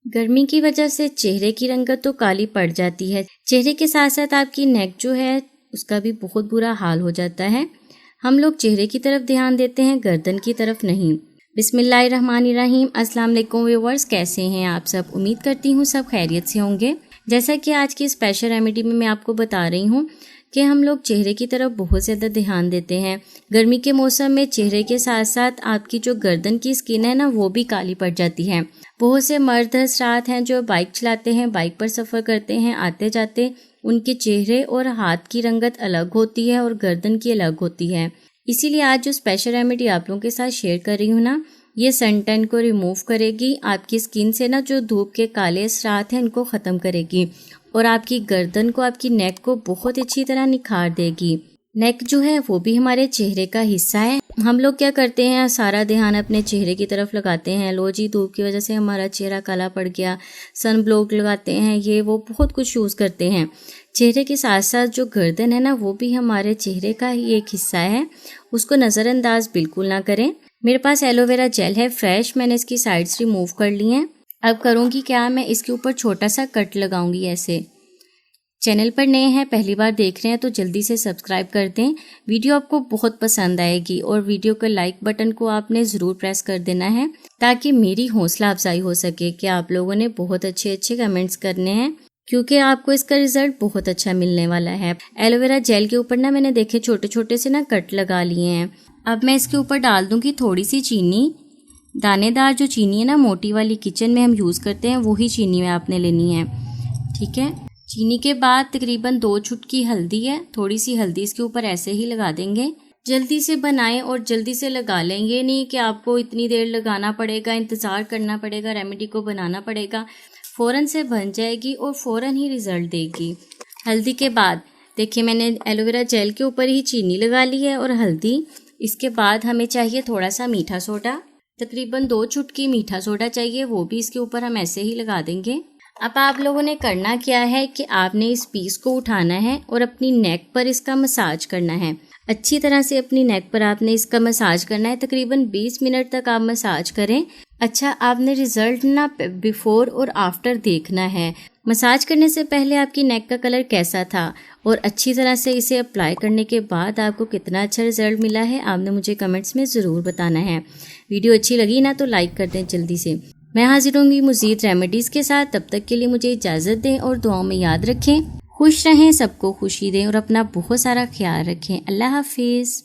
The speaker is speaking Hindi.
गर्मी की वजह से चेहरे की रंगत तो काली पड़ जाती है। चेहरे के साथ साथ आपकी नेक जो है उसका भी बहुत बुरा हाल हो जाता है। हम लोग चेहरे की तरफ ध्यान देते हैं, गर्दन की तरफ नहीं। बिस्मिल्लाहिर्रहमानिर्रहीम। अस्सलाम वालेकुम व्यूअर्स, कैसे हैं आप सब? उम्मीद करती हूँ सब खैरियत से होंगे। जैसा कि आज की स्पेशल रेमेडी में मैं आपको बता रही हूँ कि हम लोग चेहरे की तरफ बहुत ज़्यादा ध्यान देते हैं। गर्मी के मौसम में चेहरे के साथ साथ आपकी जो गर्दन की स्किन है ना वो भी काली पड़ जाती है। बहुत से मर्द हज़रात हैं जो बाइक चलाते हैं, बाइक पर सफ़र करते हैं, आते जाते उनके चेहरे और हाथ की रंगत अलग होती है और गर्दन की अलग होती है। इसीलिए आज जो स्पेशल रेमेडी आप लोगों के साथ शेयर कर रही हूँ ना, ये सन टैन को रिमूव करेगी। आपकी स्किन से ना जो धूप के काले असरात हैं इनको ख़त्म करेगी और आपकी गर्दन को, आपकी नेक को बहुत अच्छी तरह निखार देगी। नेक जो है वो भी हमारे चेहरे का हिस्सा है। हम लोग क्या करते हैं, सारा ध्यान अपने चेहरे की तरफ लगाते हैं। लो जी, धूप की वजह से हमारा चेहरा काला पड़ गया, सन ब्लॉक लगाते हैं, ये वो बहुत कुछ यूज़ करते हैं। चेहरे के साथ साथ जो गर्दन है ना वो भी हमारे चेहरे का ही एक हिस्सा है, उसको नज़रअंदाज बिल्कुल ना करें। मेरे पास एलोवेरा जेल है फ्रेश, मैंने इसकी साइड्स रिमूव कर ली हैं। अब करूँगी क्या, मैं इसके ऊपर छोटा सा कट लगाऊंगी ऐसे। चैनल पर नए हैं, पहली बार देख रहे हैं तो जल्दी से सब्सक्राइब कर दें। वीडियो आपको बहुत पसंद आएगी और वीडियो के लाइक बटन को आपने ज़रूर प्रेस कर देना है ताकि मेरी हौसला अफजाई हो सके कि आप लोगों ने बहुत अच्छे कमेंट्स करने हैं, क्योंकि आपको इसका रिजल्ट बहुत अच्छा मिलने वाला है। एलोवेरा जेल के ऊपर ना मैंने देखे छोटे छोटे से ना कट लगा लिए हैं। अब मैं इसके ऊपर डाल दूंगी थोड़ी सी चीनी। दानेदार जो चीनी है ना, मोटी वाली किचन में हम यूज़ करते हैं, वही चीनी में आपने लेनी है, ठीक है। चीनी के बाद तकरीबन 2 चुटकी हल्दी है, थोड़ी सी हल्दी इसके ऊपर ऐसे ही लगा देंगे। जल्दी से बनाएं और जल्दी से लगा लें, ये नहीं कि आपको इतनी देर लगाना पड़ेगा, इंतज़ार करना पड़ेगा, रेमेडी को बनाना पड़ेगा। फ़ौरन से बन जाएगी और फ़ौरन ही रिज़ल्ट देगी। हल्दी के बाद देखिए मैंने एलोवेरा जेल के ऊपर ही चीनी लगा ली है और हल्दी। इसके बाद हमें चाहिए थोड़ा सा मीठा सोडा, तकरीबन 2 चुटकी मीठा सोडा चाहिए, वो भी इसके ऊपर हम ऐसे ही लगा देंगे। अब आप लोगों ने करना क्या है कि आपने इस पीस को उठाना है और अपनी नेक पर इसका मसाज करना है। अच्छी तरह से अपनी नेक पर आपने इसका मसाज करना है, तकरीबन 20 मिनट तक आप मसाज करें। अच्छा, आपने रिजल्ट ना बिफोर और आफ्टर देखना है। मसाज करने से पहले आपकी नेक का कलर कैसा था और अच्छी तरह से इसे अप्लाई करने के बाद आपको कितना अच्छा रिजल्ट मिला है, आपने मुझे कमेंट्स में ज़रूर बताना है। वीडियो अच्छी लगी ना तो लाइक कर दें जल्दी से। मैं हाजिर होंगी मज़ीद रेमेडीज़ के साथ, तब तक के लिए मुझे इजाज़त दें और दुआओं में याद रखें। खुश रहें, सबको खुशी दें और अपना बहुत सारा ख्याल रखें। अल्लाह हाफिज़।